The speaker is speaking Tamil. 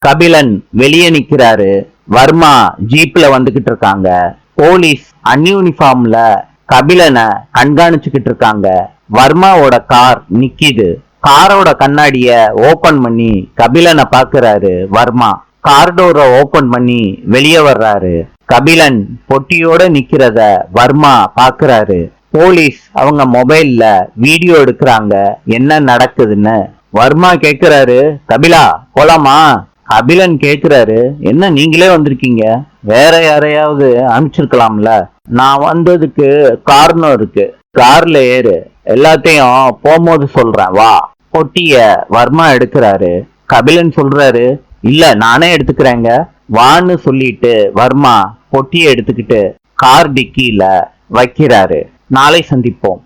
கபிலன் வெளியே நிக்கிறாரு. வர்மா ஜீப்ல வந்துகிட்டு இருக்காங்க. போலீஸ் அன்யூனிஃபார்ம்ல கபிலனை கண்காணிச்சுக்கிட்டு இருக்காங்க. வர்மாவோட கார் நிக்கிது. காரோட கண்ணாடிய ஓபன் பண்ணி கபிலனை பாக்குறாரு வர்மா. கார் டோரை ஓபன் பண்ணி வெளியே வர்றாரு. கபிலன் பொட்டியோட நிக்கிறத வர்மா பாக்குறாரு. போலீஸ் அவங்க மொபைல்ல வீடியோ எடுக்கிறாங்க என்ன நடக்குதுன்னு. வர்மா கேக்குறாரு, கபிலா போலாமா? கபிலன் கேக்குறாரு, என்ன நீங்களே வந்திருக்கீங்க, வேற யாரையாவது அனுப்பிச்சிருக்கலாம்ல. நான் வந்ததுக்கு காரணம் இருக்கு, கார்ல ஏறு, எல்லாத்தையும் போகும்போது சொல்றேன் வா. பொட்டிய வர்மா எடுக்கிறாரு. கபிலன் சொல்றாரு, இல்ல நானே எடுத்துக்கிறேங்க வான்னு சொல்லிட்டு வர்மா பொட்டியை எடுத்துக்கிட்டு கார் டிக்கியில வைக்கிறாரு. நாளை சந்திப்போம்.